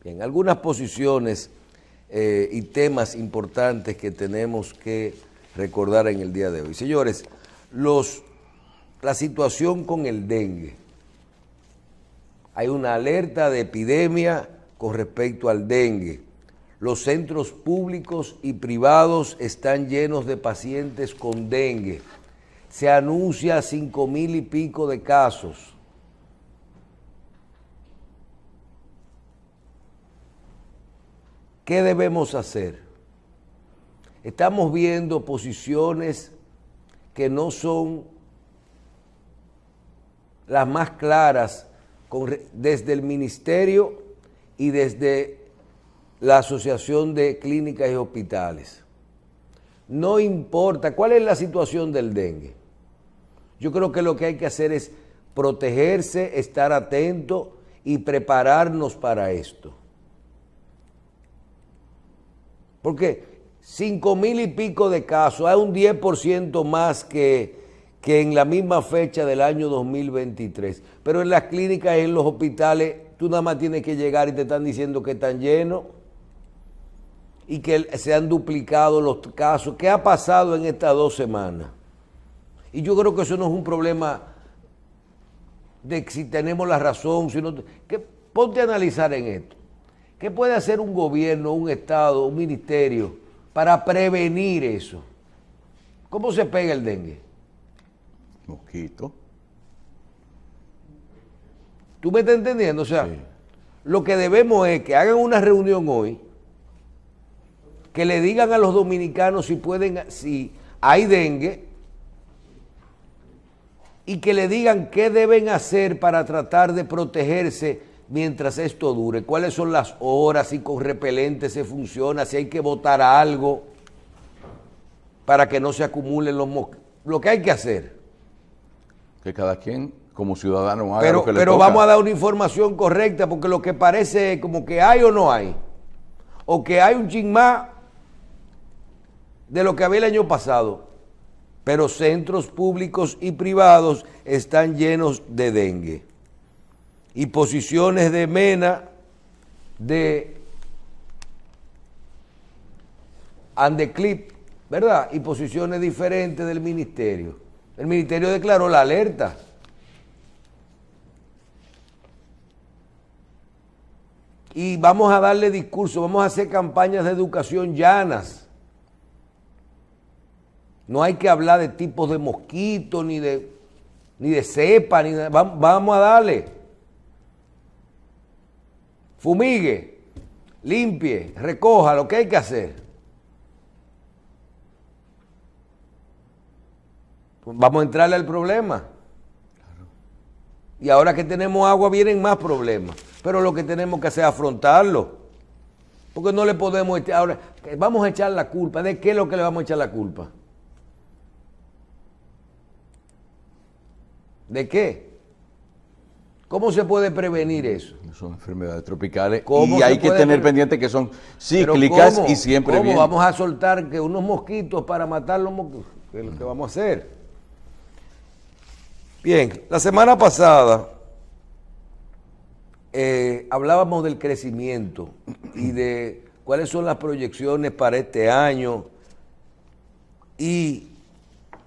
Bien, algunas posiciones y temas importantes que tenemos que recordar en el día de hoy. Señores, la situación con el dengue. Hay una alerta de epidemia con respecto al dengue. Los centros públicos y privados están llenos de pacientes con dengue. Se anuncia 5,000 y pico de casos. ¿Qué debemos hacer? Estamos viendo posiciones que no son las más claras desde el ministerio y desde la Asociación de Clínicas y Hospitales. No importa cuál es la situación del dengue. Yo creo que lo que hay que hacer es protegerse, estar atento y prepararnos para esto. Porque 5,000 y pico de casos, hay un 10% más que en la misma fecha del año 2023. Pero en las clínicas y en los hospitales, tú nada más tienes que llegar y te están diciendo que están llenos y que se han duplicado los casos. ¿Qué ha pasado en estas 2 semanas? Y yo creo que eso no es un problema de si tenemos la razón, sino que ponte a analizar en esto. ¿Qué puede hacer un gobierno, un estado, un ministerio para prevenir eso? ¿Cómo se pega el dengue? Mosquito. ¿Tú me estás entendiendo? O sea, sí. Lo que debemos es que hagan una reunión hoy, que le digan a los dominicanos si hay dengue, y que le digan qué deben hacer para tratar de protegerse mientras esto dure, cuáles son las horas, si con repelente se funciona, si hay que botar algo para que no se acumulen los mosquitos, lo que hay que hacer. Que cada quien como ciudadano haga lo que le toca. Pero vamos a dar una información correcta, porque lo que parece es como que hay o no hay, o que hay un chin más de lo que había el año pasado, pero centros públicos y privados están llenos de dengue. Y posiciones de MENA, de Andeclip, ¿verdad? Y posiciones diferentes del ministerio. El ministerio declaró la alerta. Y vamos a darle discurso, vamos a hacer campañas de educación llanas. No hay que hablar de tipos de mosquitos, ni de cepa, vamos a darle. Fumigue, limpie, recoja, lo que hay que hacer. Vamos a entrarle al problema. Claro. Y ahora que tenemos agua vienen más problemas. Pero lo que tenemos que hacer es afrontarlo. Porque no le podemos ahora vamos a echar la culpa. ¿De qué es lo que le vamos a echar la culpa? ¿De qué? ¿Cómo se puede prevenir eso? Son enfermedades tropicales y hay que tener pendiente que son cíclicas y siempre vienen. ¿Cómo vamos a soltar que unos mosquitos para matar los mosquitos? ¿Qué es lo que vamos a hacer? Bien, la semana pasada hablábamos del crecimiento y de cuáles son las proyecciones para este año y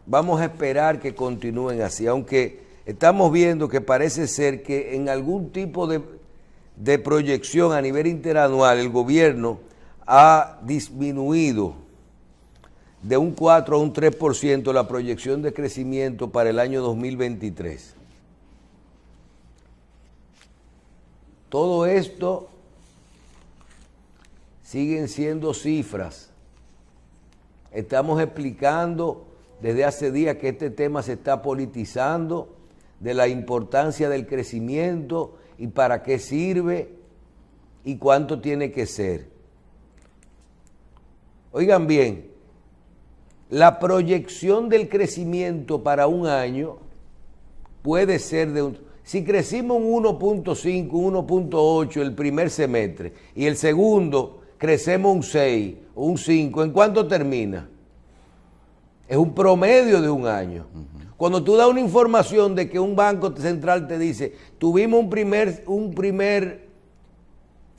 vamos a esperar que continúen así, aunque estamos viendo que parece ser que en algún tipo de proyección a nivel interanual el gobierno ha disminuido de un 4 a un 3% la proyección de crecimiento para el año 2023. Todo esto siguen siendo cifras. Estamos explicando desde hace días que este tema se está politizando, de la importancia del crecimiento y para qué sirve y cuánto tiene que ser. Oigan bien, la proyección del crecimiento para un año puede ser si crecimos un 1.5, 1.8 el primer semestre y el segundo crecemos un 6 o un 5, ¿en cuánto termina? Es un promedio de un año. Cuando tú das una información de que un banco central te dice, tuvimos un primer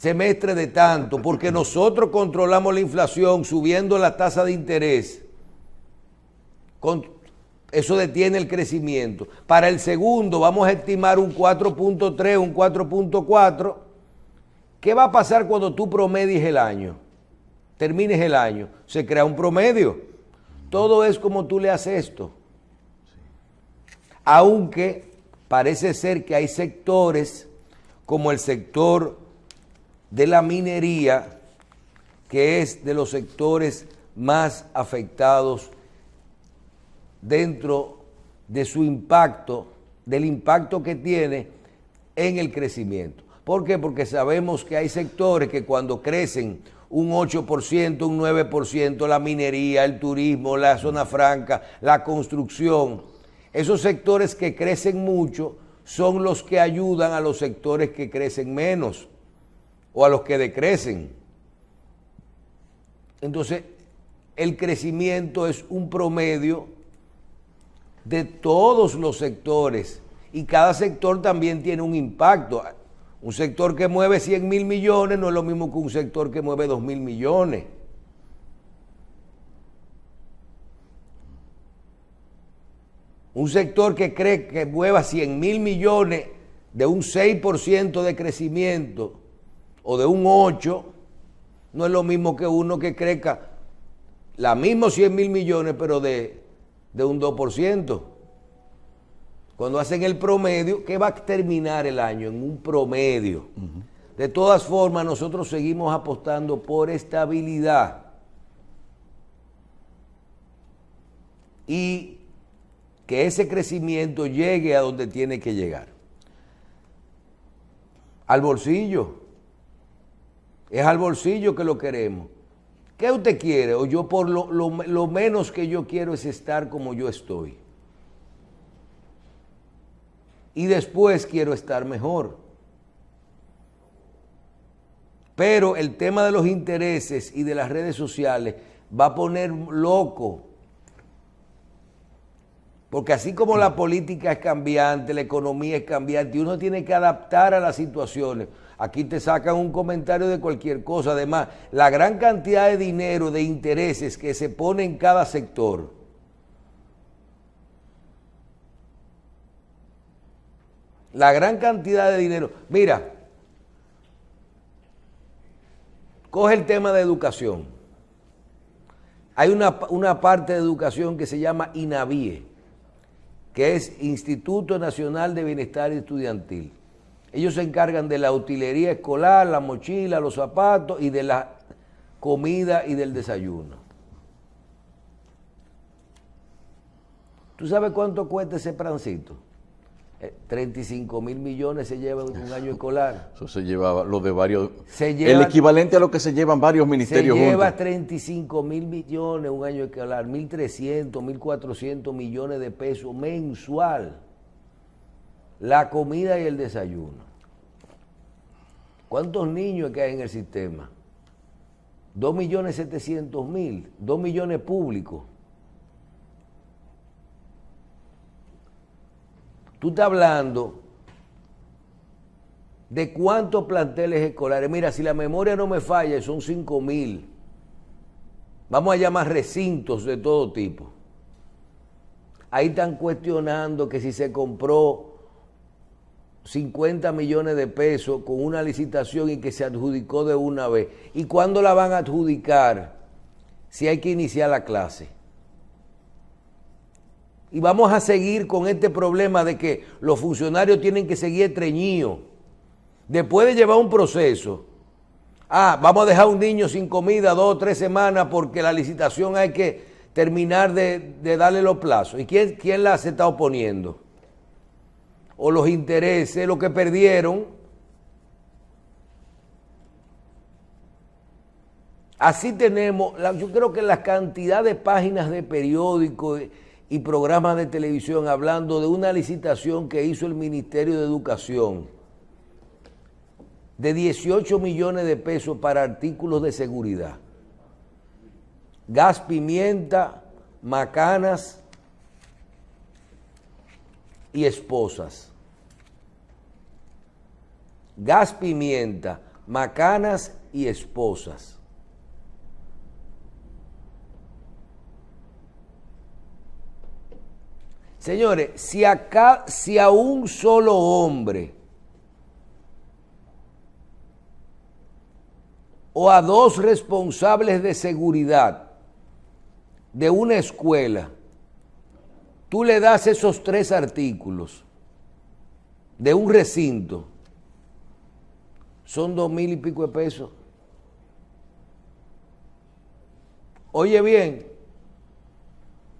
semestre de tanto, porque nosotros controlamos la inflación subiendo la tasa de interés. Eso detiene el crecimiento. Para el segundo vamos a estimar un 4.3, un 4.4. ¿Qué va a pasar cuando tú promedies el año? Termines el año. Se crea un promedio. Todo es como tú le haces esto. Aunque parece ser que hay sectores, como el sector de la minería, que es de los sectores más afectados dentro de su impacto, del impacto que tiene en el crecimiento. ¿Por qué? Porque sabemos que hay sectores que cuando crecen un 8%, un 9%, la minería, el turismo, la zona franca, la construcción, esos sectores que crecen mucho son los que ayudan a los sectores que crecen menos o a los que decrecen. Entonces, el crecimiento es un promedio de todos los sectores y cada sector también tiene un impacto. Un sector que mueve 100.000 millones no es lo mismo que un sector que mueve 2.000 millones. Un sector que cree que mueva 100.000 millones de un 6% de crecimiento o de un 8%, no es lo mismo que uno que crezca la misma 100.000 millones, pero de un 2%. Cuando hacen el promedio, ¿qué va a terminar el año? En un promedio. De todas formas, nosotros seguimos apostando por estabilidad. Y que ese crecimiento llegue a donde tiene que llegar. Al bolsillo. Es al bolsillo que lo queremos. ¿Qué usted quiere? O yo por lo menos que yo quiero es estar como yo estoy. Y después quiero estar mejor. Pero el tema de los intereses y de las redes sociales va a poner loco. Porque así como la política es cambiante, la economía es cambiante, y uno tiene que adaptar a las situaciones. Aquí te sacan un comentario de cualquier cosa. Además, la gran cantidad de dinero, de intereses que se pone en cada sector. La gran cantidad de dinero. Mira, coge el tema de educación. Hay una parte de educación que se llama INAVIE, que es Instituto Nacional de Bienestar Estudiantil. Ellos se encargan de la utilería escolar, la mochila, los zapatos y de la comida y del desayuno. ¿Tú sabes cuánto cuesta ese prancito? 35.000 millones se lleva un año escolar. Eso se llevaba, lo de varios... el equivalente a lo que se llevan varios ministerios juntos. Se lleva 35.000 millones un año escolar, 1.300, 1.400 millones de pesos mensual. La comida y el desayuno. ¿Cuántos niños que hay en el sistema? 2.700.000, 2 millones públicos. Tú estás hablando de cuántos planteles escolares. Mira, si la memoria no me falla, son 5.000. Vamos a llamar recintos de todo tipo. Ahí están cuestionando que si se compró 50 millones de pesos con una licitación y que se adjudicó de una vez. ¿Y cuándo la van a adjudicar? Si hay que iniciar la clase. Y vamos a seguir con este problema de que los funcionarios tienen que seguir estreñidos. Después de llevar un proceso, vamos a dejar a un niño sin comida 2 o 3 semanas porque la licitación hay que terminar de darle los plazos. ¿Y quién la se está oponiendo? O los intereses, lo que perdieron. Así tenemos, yo creo que la cantidad de páginas de periódicos y programas de televisión hablando de una licitación que hizo el Ministerio de Educación de 18 millones de pesos para artículos de seguridad. Gas, pimienta, macanas y esposas. Gas, pimienta, macanas y esposas. Señores, si a un solo hombre o a 2 responsables de seguridad de una escuela, tú le das esos 3 artículos de un recinto, son 2,000 y pico de pesos. Oye bien,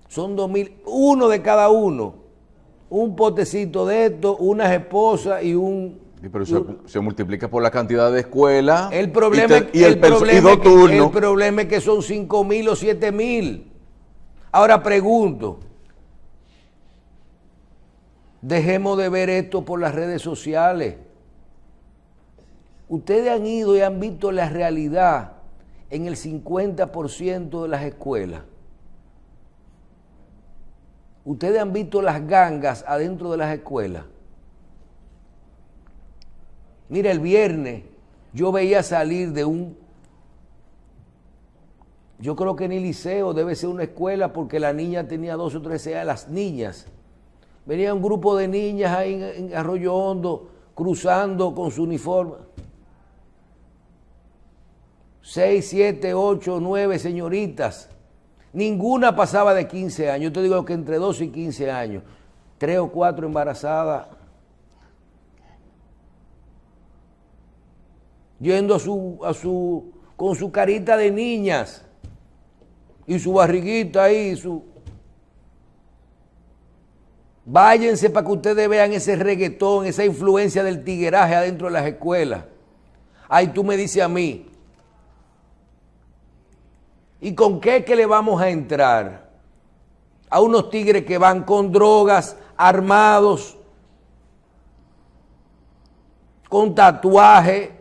son 2,000, uno de cada uno, un potecito de esto, unas esposas y un... Pero se multiplica por la cantidad de escuelas el problema es que son 5,000 o 7,000. Ahora pregunto, dejemos de ver esto por las redes sociales. Ustedes han ido y han visto la realidad en el 50% de las escuelas. Ustedes han visto las gangas adentro de las escuelas. Mira, el viernes yo veía salir de yo creo que ni liceo, debe ser una escuela porque la niña tenía 12 o 13 años, las niñas. Venía un grupo de niñas ahí en Arroyo Hondo, cruzando con su uniforme. 6, 7, 8, 9 señoritas. Ninguna pasaba de 15 años. Yo te digo que entre 12 y 15 años. 3 o 4 embarazadas. Yendo con su carita de niñas. Y su barriguita ahí, Váyanse para que ustedes vean ese reggaetón, esa influencia del tigueraje adentro de las escuelas. Ay, tú me dices a mí, ¿y con qué que le vamos a entrar a unos tigres que van con drogas, armados, con tatuaje,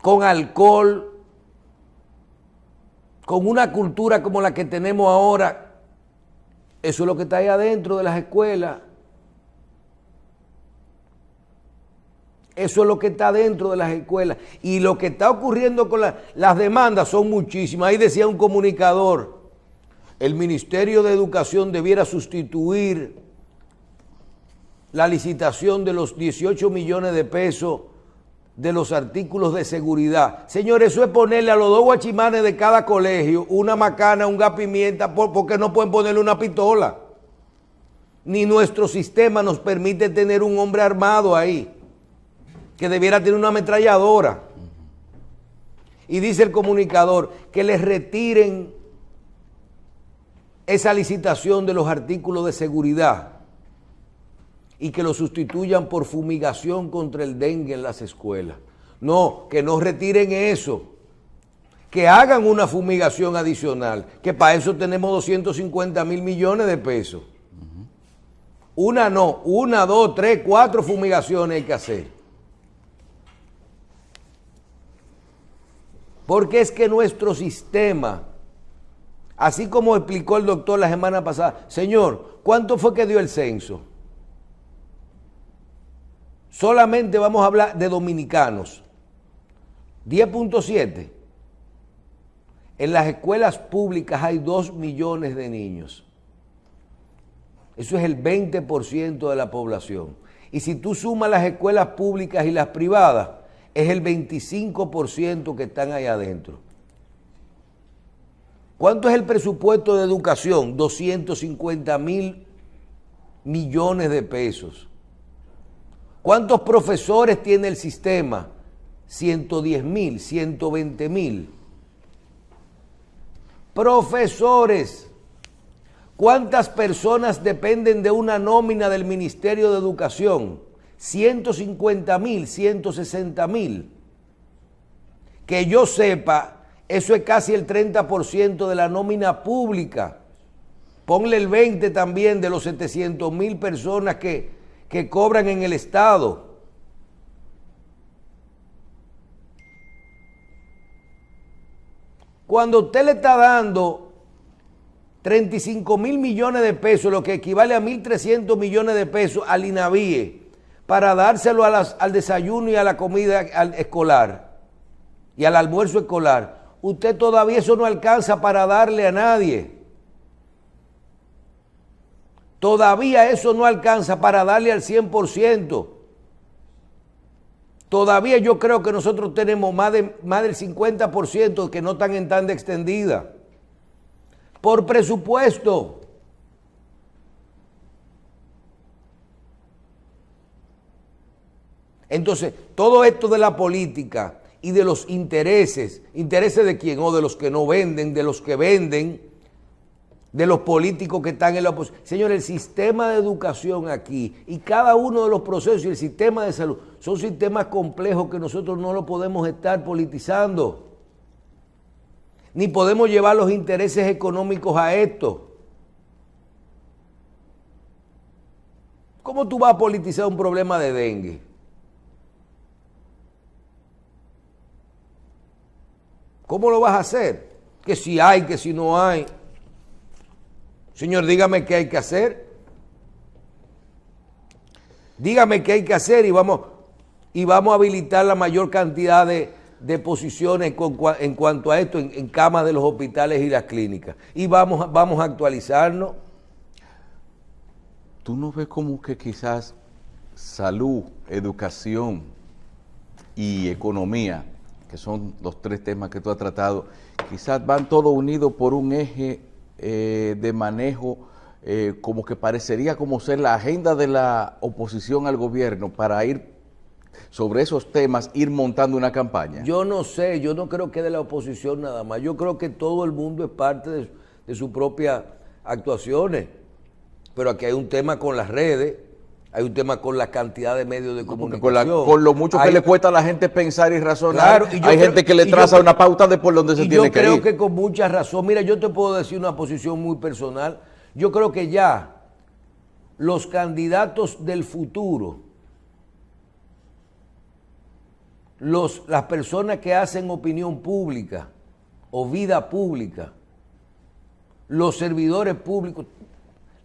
con alcohol, con una cultura como la que tenemos ahora? Eso es lo que está ahí adentro de las escuelas. Eso es lo que está dentro de las escuelas. Y lo que está ocurriendo con las demandas son muchísimas. Ahí decía un comunicador, el Ministerio de Educación debiera sustituir la licitación de los 18 millones de pesos de los artículos de seguridad. Señores, eso es ponerle a los 2 guachimanes de cada colegio una macana, un gas pimienta, porque no pueden ponerle una pistola. Ni nuestro sistema nos permite tener un hombre armado ahí, que debiera tener una ametralladora. Y dice el comunicador que les retiren esa licitación de los artículos de seguridad y que lo sustituyan por fumigación contra el dengue en las escuelas. No, que no retiren eso, que hagan una fumigación adicional, que para eso tenemos 250,000 millones de pesos. Una no, 1, 2, 3, 4 fumigaciones hay que hacer. Porque es que nuestro sistema, así como explicó el doctor la semana pasada, señor, ¿cuánto fue que dio el censo? Solamente vamos a hablar de dominicanos. 10.7. En las escuelas públicas hay 2 millones de niños. Eso es el 20% de la población. Y si tú sumas las escuelas públicas y las privadas, es el 25% que están ahí adentro. ¿Cuánto es el presupuesto de educación? 250,000 millones de pesos. ¿Cuántos profesores tiene el sistema? 110,000, 120,000. Profesores. ¿Cuántas personas dependen de una nómina del Ministerio de Educación? 150,000, 160,000. Que yo sepa, eso es casi el 30% de la nómina pública. Ponle el 20 también de los 700,000 personas que cobran en el Estado. Cuando usted le está dando 35,000 millones de pesos, lo que equivale a 1.300 millones de pesos al INAVIE, para dárselo al desayuno y a la comida escolar y al almuerzo escolar, usted todavía eso no alcanza para darle a nadie. Todavía eso no alcanza para darle al 100%. Todavía yo creo que nosotros tenemos más del 50% que no están en tanda extendida. Por presupuesto. Entonces, todo esto de la política y de los intereses, ¿intereses de quién? O de los que no venden, de los que venden, de los políticos que están en la oposición. Señor, el sistema de educación aquí y cada uno de los procesos y el sistema de salud son sistemas complejos que nosotros no lo podemos estar politizando. Ni podemos llevar los intereses económicos a esto. ¿Cómo tú vas a politizar un problema de dengue? ¿Cómo lo vas a hacer? Que si hay, que si no hay. Señor, dígame qué hay que hacer. Dígame qué hay que hacer y vamos a habilitar la mayor cantidad de posiciones en cuanto a esto en camas de los hospitales y las clínicas. Y vamos a actualizarnos. ¿Tú no ves como que quizás salud, educación y economía, que son los tres temas que tú has tratado, quizás van todos unidos por un eje de manejo, como que parecería como ser la agenda de la oposición al gobierno para ir sobre esos temas, ir montando una campaña? Yo no sé, yo no creo que de la oposición nada más, yo creo que todo el mundo es parte de sus propias actuaciones, pero aquí hay un tema con las redes, hay un tema con la cantidad de medios de comunicación. Con lo mucho que le cuesta a la gente pensar y razonar, claro, hay gente que le traza una pauta de por dónde se tiene que ir. Yo creo que con mucha razón. Mira, yo te puedo decir una posición muy personal. Yo creo que ya los candidatos del futuro, las personas que hacen opinión pública o vida pública, los servidores públicos,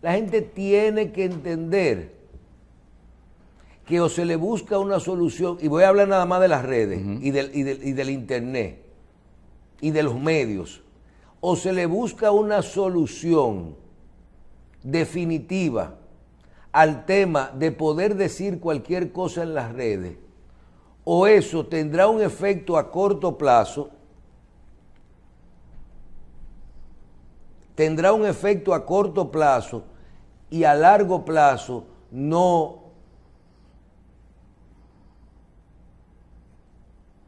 la gente tiene que entender que o se le busca una solución, y voy a hablar nada más de las redes y del internet y de los medios, o se le busca una solución definitiva al tema de poder decir cualquier cosa en las redes, o eso tendrá un efecto a corto plazo, y a largo plazo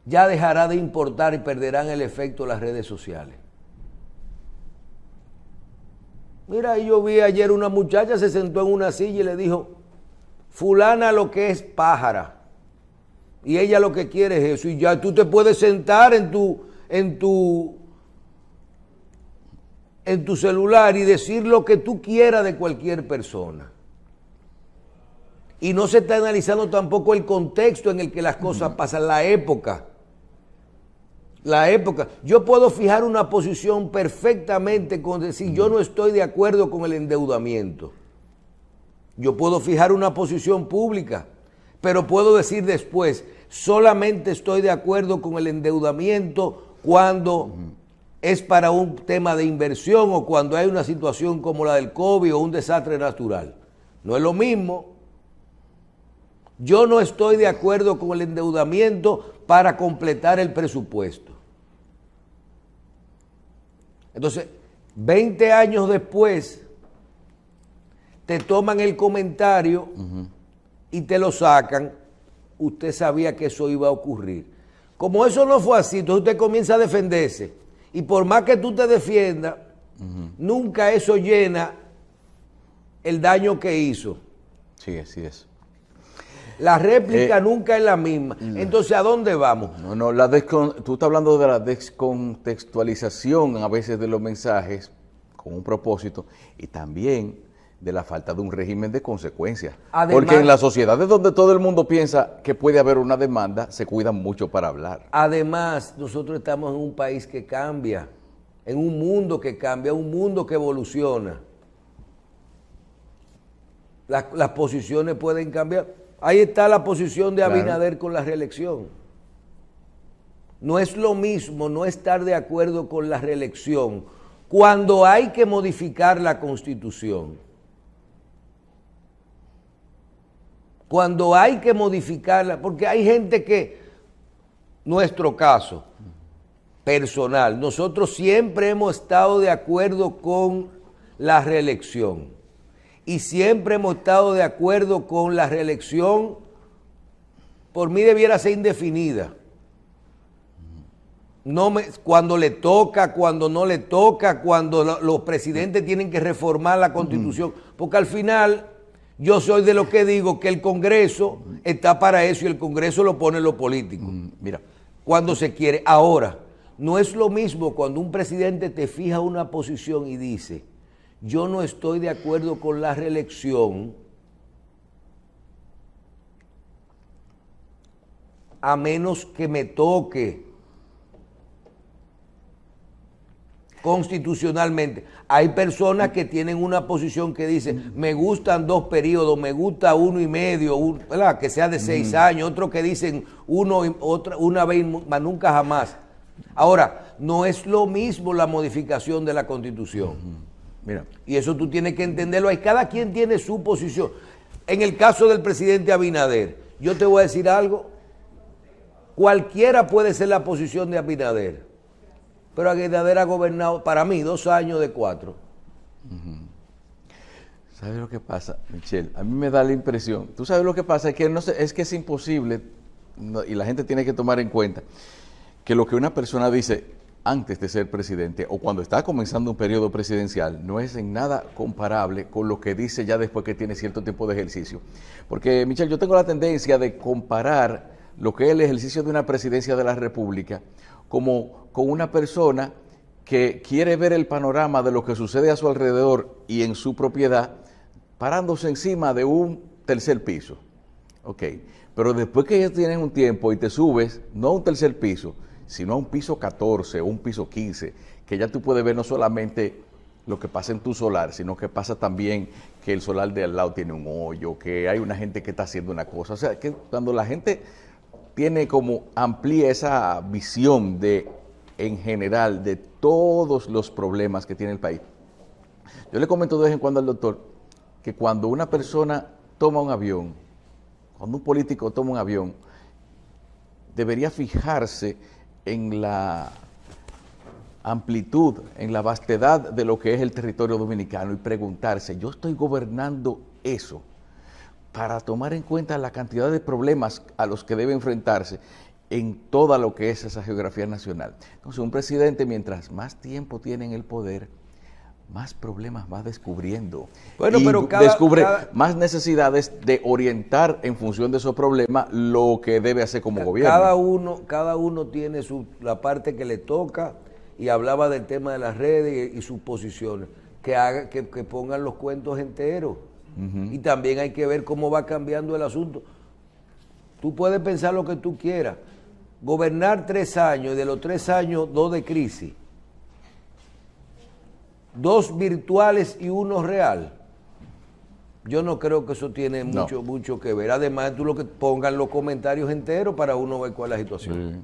ya dejará de importar y perderán el efecto las redes sociales. Mira, yo vi ayer una muchacha se sentó en una silla y le dijo, fulana lo que es pájara, y ella lo que quiere es eso, y ya tú te puedes sentar en tu celular y decir lo que tú quieras de cualquier persona. Y no se está analizando tampoco el contexto en el que las cosas pasan, la época. Yo puedo fijar una posición perfectamente con decir, yo no estoy de acuerdo con el endeudamiento. Yo puedo fijar una posición pública, pero puedo decir después, solamente estoy de acuerdo con el endeudamiento cuando es para un tema de inversión o cuando hay una situación como la del COVID o un desastre natural. No es lo mismo. Yo no estoy de acuerdo con el endeudamiento para completar el presupuesto. Entonces, 20 años después, te toman el comentario y te lo sacan. Usted sabía que eso iba a ocurrir. Como eso no fue así, entonces usted comienza a defenderse. Y por más que tú te defiendas, nunca eso llena el daño que hizo. Sí, así es. La réplica nunca es la misma. Entonces, ¿a dónde vamos? Tú estás hablando de la descontextualización a veces de los mensajes con un propósito y también de la falta de un régimen de consecuencias. Además, porque en las sociedades donde todo el mundo piensa que puede haber una demanda, se cuidan mucho para hablar. Además, nosotros estamos en un país que cambia, en un mundo que cambia, un mundo que evoluciona. Las posiciones pueden cambiar. Ahí está la posición de Claro. Abinader con la reelección. No es lo mismo no estar de acuerdo con la reelección cuando hay que modificar la Constitución. Cuando hay que modificarla, porque hay gente que, nuestro caso personal, nosotros siempre hemos estado de acuerdo con la reelección y siempre hemos estado de acuerdo con la reelección, por mí debiera ser indefinida. Cuando le toca, cuando no le toca, cuando los presidentes tienen que reformar la Constitución, porque al final yo soy de los que digo que el Congreso está para eso y el Congreso lo pone los políticos. Mira, Cuando se quiere. Ahora, no es lo mismo cuando un presidente te fija una posición y dice, yo no estoy de acuerdo con la reelección, a menos que me toque constitucionalmente. Hay personas que tienen una posición que dice, me gustan 2 periodos, me gusta 1 y medio, ¿verdad? Que sea de 6 años, otros que dicen una vez más, nunca jamás. Ahora, no es lo mismo la modificación de la Constitución. mira, Y eso tú tienes que entenderlo. Ahí cada quien tiene su posición. En el caso del presidente Abinader, yo te voy a decir algo. Cualquiera puede ser la posición de Abinader. Pero Abinader ha gobernado, para mí, 2 años de 4. ¿sabes lo que pasa, Michelle? A mí me da la impresión, tú sabes lo que pasa, es que, no sé, es que es imposible, y la gente tiene que tomar en cuenta, que lo que una persona dice antes de ser presidente o cuando está comenzando un periodo presidencial no es en nada comparable con lo que dice ya después que tiene cierto tiempo de ejercicio. Porque, Michelle, yo tengo la tendencia de comparar lo que es el ejercicio de una presidencia de la República como con una persona que quiere ver el panorama de lo que sucede a su alrededor y en su propiedad, parándose encima de un tercer piso. Ok, pero después que ya tienes un tiempo y te subes, no a un tercer piso, sino a un piso 14 o un piso 15, que ya tú puedes ver no solamente lo que pasa en tu solar, sino que pasa también que el solar de al lado tiene un hoyo, que hay una gente que está haciendo una cosa. O sea, que cuando la gente tiene como amplía esa visión de, en general, de todos los problemas que tiene el país. Yo le comento de vez en cuando al doctor que cuando una persona toma un avión, cuando un político toma un avión, debería fijarse en la amplitud, en la vastedad de lo que es el territorio dominicano y preguntarse, ¿yo estoy gobernando eso para tomar en cuenta la cantidad de problemas a los que debe enfrentarse en toda lo que es esa geografía nacional? Entonces, un presidente, mientras más tiempo tiene en el poder, más problemas va descubriendo. Bueno, y pero descubre más necesidades de orientar en función de esos problemas lo que debe hacer como gobierno. Cada uno tiene la parte que le toca, y hablaba del tema de las redes y sus posiciones. Que pongan los cuentos enteros. Y también hay que ver cómo va cambiando el asunto. Tú puedes pensar lo que tú quieras. Gobernar 3 años y de los 3 años 2 de crisis. 2 virtuales y 1 real. Yo no creo que eso tiene mucho que ver. Además, tú lo que pongan los comentarios enteros para uno ver cuál es la situación. Sí.